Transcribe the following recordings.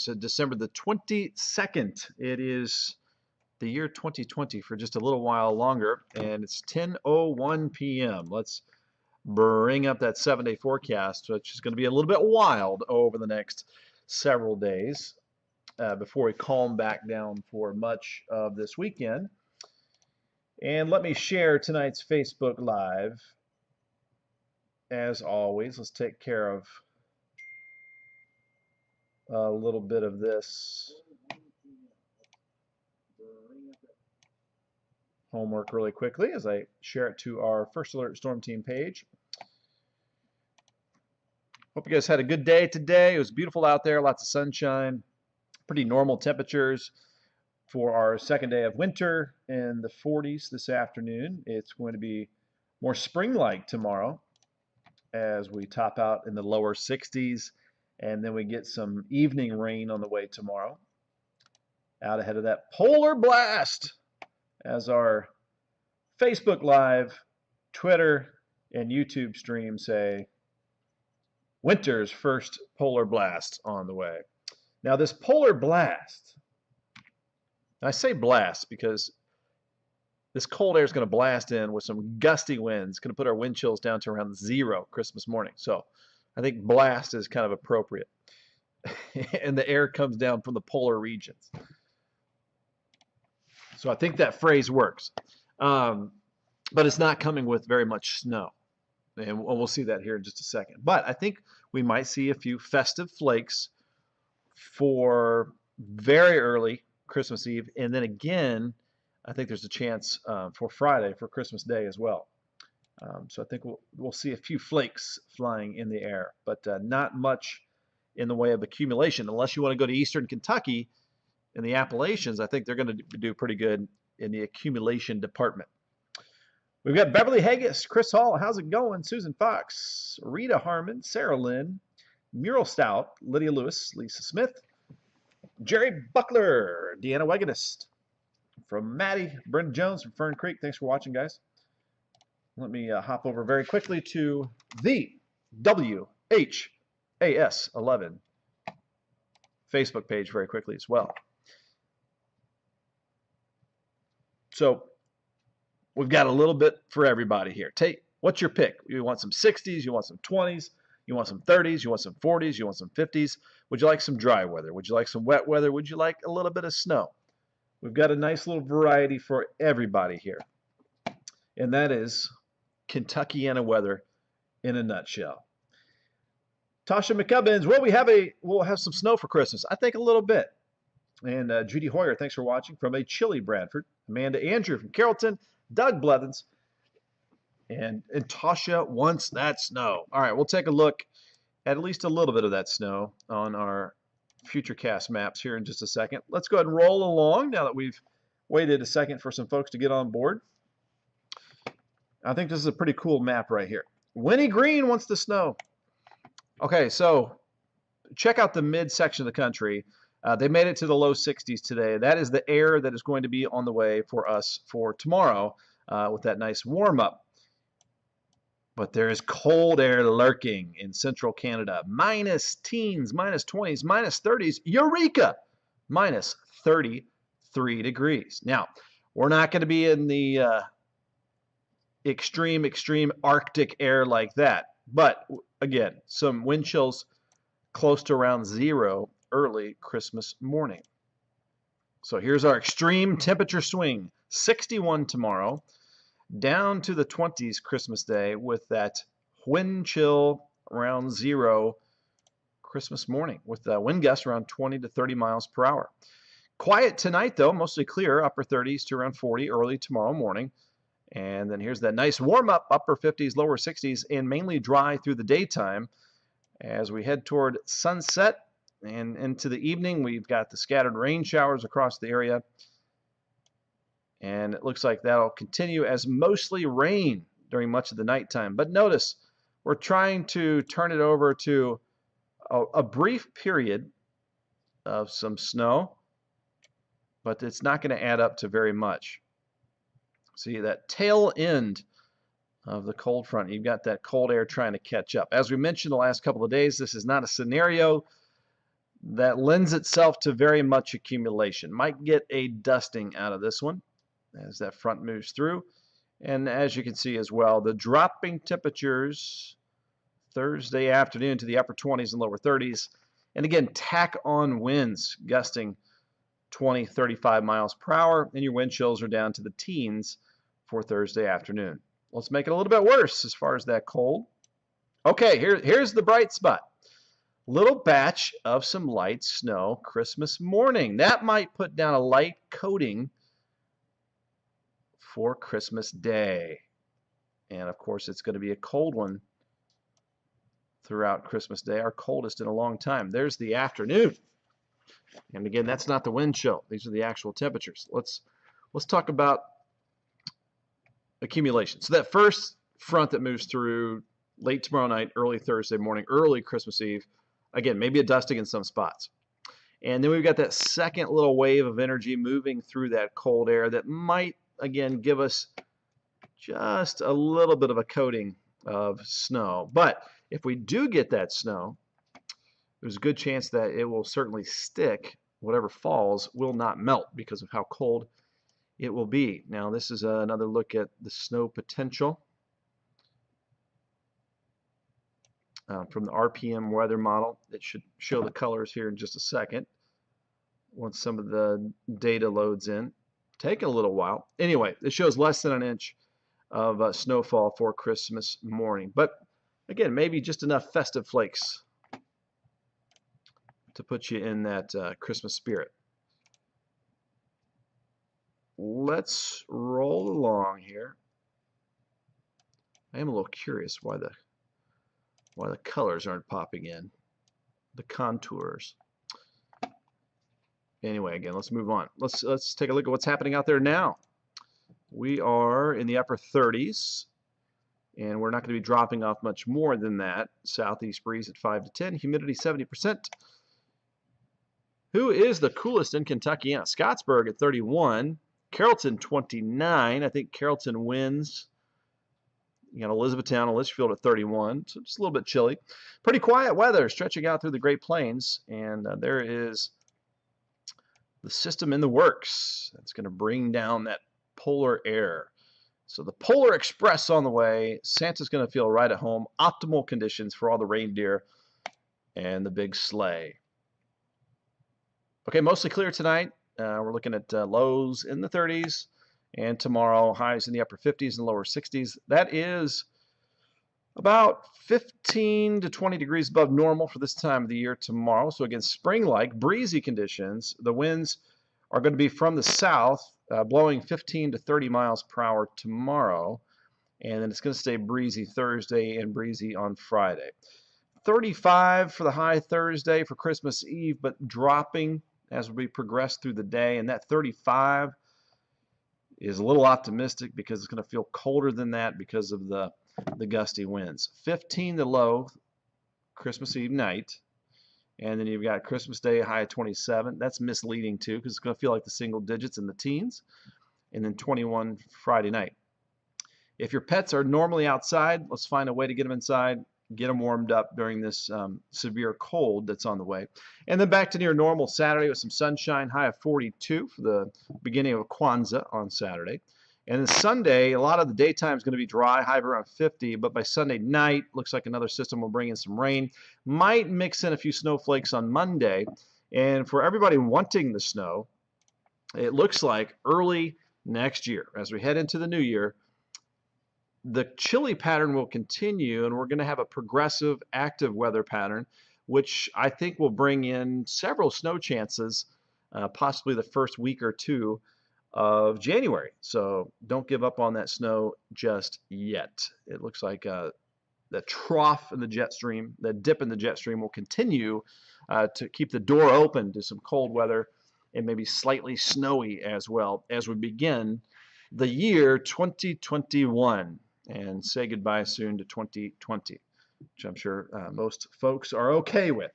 So December the 22nd. It is the year 2020 for just a little while longer, and it's 10:01 p.m. Let's bring up that 7-day forecast, which is going to be a little bit wild over the next several days before we calm back down for much of this weekend. And let me share tonight's Facebook Live. As always, let's take care of a little bit of this homework really quickly as I share it to our First Alert Storm Team page. Hope you guys had a good day today. It was beautiful out there, lots of sunshine, pretty normal temperatures for our second day of winter in the 40s this afternoon. It's going to be more spring-like tomorrow as we top out in the lower 60s, and then we get some evening rain on the way tomorrow. Out ahead of that polar blast, as our Facebook Live, Twitter, and YouTube stream say, winter's first polar blast on the way. Now this polar blast, I say blast because this cold air is going to blast in with some gusty winds. It's going to put our wind chills down to around 0 Christmas morning. So I think blast is kind of appropriate. And the air comes down from the polar regions. So I think that phrase works. But it's not coming with very much snow. And we'll see that here in just a second. But I think we might see a few festive flakes for very early Christmas Eve. And then again, I think there's a chance for Friday, for Christmas Day as well. So I think we'll see a few flakes flying in the air, but not much in the way of accumulation. Unless you want to go to eastern Kentucky in the Appalachians, I think they're going to do pretty good in the accumulation department. We've got Beverly Haggis, Chris Hall, how's it going? Susan Fox, Rita Harmon, Sarah Lynn, Muriel Stout, Lydia Lewis, Lisa Smith, Jerry Buckler, Deanna Weganist, from Maddie, Brenda Jones from Fern Creek. Thanks for watching, guys. Let me hop over very quickly to the WHAS 11 Facebook page very quickly as well. So we've got a little bit for everybody here. What's your pick? You want some 60s, you want some 20s, you want some 30s, you want some 40s, you want some 50s. Would you like some dry weather? Would you like some wet weather? Would you like a little bit of snow? We've got a nice little variety for everybody here. And that is Kentuckiana weather in a nutshell. Tasha McCubbins, we'll have some snow for Christmas. I think a little bit. And Judy Hoyer, thanks for watching from a chilly Bradford. Amanda Andrew from Carrollton. Doug Blevins. And Tasha wants that snow. All right, we'll take a look at least a little bit of that snow on our Futurecast maps here in just a second. Let's go ahead and roll along now that we've waited a second for some folks to get on board. I think this is a pretty cool map right here. Winnie Green wants the snow. Okay, so check out the mid-section of the country. They made it to the low 60s today. That is the air that is going to be on the way for us for tomorrow with that nice warm-up. But there is cold air lurking in central Canada. Minus teens, minus 20s, minus 30s. Eureka! Minus 33 degrees. Now, we're not going to be in the extreme Arctic air like that. But, again, some wind chills close to around 0 early Christmas morning. So here's our extreme temperature swing. 61 tomorrow. Down to the 20s Christmas Day with that wind chill around 0 Christmas morning with wind gusts around 20 to 30 miles per hour. Quiet tonight, though, mostly clear, upper 30s to around 40 early tomorrow morning. And then here's that nice warm-up, upper 50s, lower 60s, and mainly dry through the daytime. As we head toward sunset and into the evening, we've got the scattered rain showers across the area. And it looks like that'll continue as mostly rain during much of the nighttime. But notice, we're trying to turn it over to a brief period of some snow, but it's not going to add up to very much. See that tail end of the cold front. You've got that cold air trying to catch up. As we mentioned the last couple of days, this is not a scenario that lends itself to very much accumulation. Might get a dusting out of this one as that front moves through. And as you can see as well, the dropping temperatures Thursday afternoon to the upper 20s and lower 30s. And again, tack on winds gusting 20, 35 miles per hour, and your wind chills are down to the teens for Thursday afternoon. Let's make it a little bit worse as far as that cold. Okay, here's the bright spot. Little batch of some light snow Christmas morning. That might put down a light coating for Christmas Day. And of course, it's going to be a cold one throughout Christmas Day, our coldest in a long time. There's the afternoon. And again, that's not the wind chill. These are the actual temperatures. Let's talk about accumulation. So that first front that moves through late tomorrow night, early Thursday morning, early Christmas Eve, again, maybe a dusting in some spots. And then we've got that second little wave of energy moving through that cold air that might, again, give us just a little bit of a coating of snow. But if we do get that snow, there's a good chance that it will certainly stick. Whatever falls will not melt because of how cold it will be. Now, this is another look at the snow potential from the RPM weather model. It should show the colors here in just a second once some of the data loads in. Take a little while. Anyway, it shows less than an inch of snowfall for Christmas morning. But again, maybe just enough festive flakes to put you in that Christmas spirit. Let's roll along here. I am a little curious why the colors aren't popping in, the contours. Anyway, again, let's move on. Let's take a look at what's happening out there now. We are in the upper 30s, and we're not going to be dropping off much more than that. Southeast breeze at 5 to 10, humidity 70%. Who is the coolest in Kentucky? Yeah, Scottsburg at 31, Carrollton 29. I think Carrollton wins. You got Elizabethtown and Litchfield at 31, so just a little bit chilly. Pretty quiet weather stretching out through the Great Plains, and there is the system in the works that's going to bring down that polar air. So the Polar Express on the way. Santa's going to feel right at home. Optimal conditions for all the reindeer and the big sleigh. Okay, mostly clear tonight. We're looking at lows in the 30s, and tomorrow highs in the upper 50s and lower 60s. That is about 15 to 20 degrees above normal for this time of the year tomorrow. So again, spring-like, breezy conditions. The winds are going to be from the south, blowing 15 to 30 miles per hour tomorrow. And then it's going to stay breezy Thursday and breezy on Friday. 35 for the high Thursday for Christmas Eve, but dropping as we progress through the day. And that 35 is a little optimistic because it's going to feel colder than that because of the gusty winds. 15 the low Christmas Eve night. And then you've got Christmas Day high of 27. That's misleading too because it's going to feel like the single digits in the teens. And then 21 Friday night. If your pets are normally outside, let's find a way to get them inside, get them warmed up during this severe cold that's on the way. And then back to near normal Saturday with some sunshine, high of 42 for the beginning of Kwanzaa on Saturday. And then Sunday, a lot of the daytime is going to be dry, high of around 50, but by Sunday night, looks like another system will bring in some rain. Might mix in a few snowflakes on Monday. And for everybody wanting the snow, it looks like early next year, as we head into the new year, the chilly pattern will continue, and we're going to have a progressive, active weather pattern, which I think will bring in several snow chances, possibly the first week or two of January. So don't give up on that snow just yet. It looks like the trough in the jet stream, the dip in the jet stream will continue to keep the door open to some cold weather and maybe slightly snowy as well as we begin the year 2021 and say goodbye soon to 2020, which I'm sure most folks are okay with.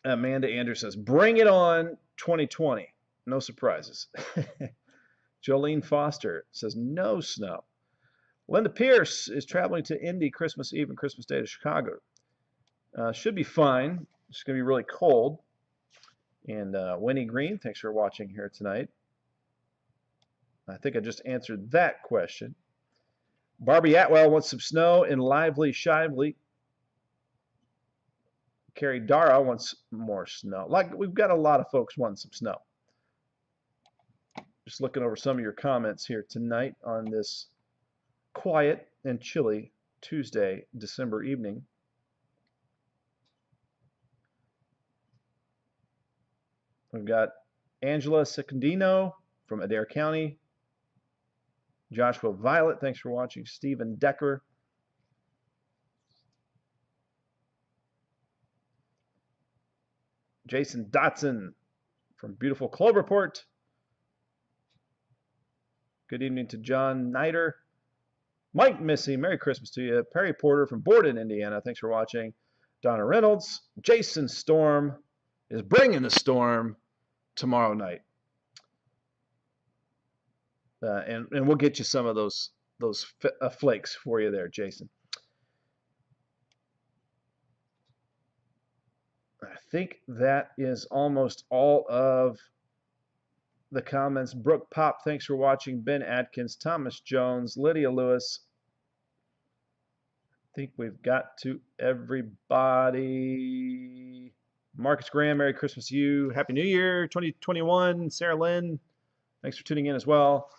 Amanda Andrews says, bring it on 2020. No surprises. Jolene Foster says, no snow. Linda Pierce is traveling to Indy Christmas Eve and Christmas Day to Chicago. Should be fine. It's going to be really cold. And Winnie Green, thanks for watching here tonight. I think I just answered that question. Barbie Atwell wants some snow in Lively Shively. Carrie Dara wants more snow. Like, we've got a lot of folks wanting some snow. Just looking over some of your comments here tonight on this quiet and chilly Tuesday, December evening. We've got Angela Secondino from Adair County. Joshua Violet, thanks for watching. Stephen Decker. Jason Dotson from beautiful Cloverport. Good evening to John Nider. Mike Missy, Merry Christmas to you. Perry Porter from Borden, Indiana, thanks for watching. Donna Reynolds. Jason Storm is bringing the storm tomorrow night. And we'll get you some of those flakes for you there, Jason. I think that is almost all of the comments. Brooke Pop, thanks for watching. Ben Atkins, Thomas Jones, Lydia Lewis. I think we've got to everybody. Marcus Graham, Merry Christmas to you. Happy New Year 2021. Sarah Lynn, thanks for tuning in as well.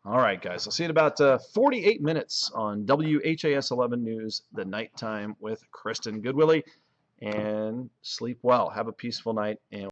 All right, guys. I'll see you in about 48 minutes on WHAS 11 News, the nighttime with Kristen Goodwillie. And sleep well. Have a peaceful night. And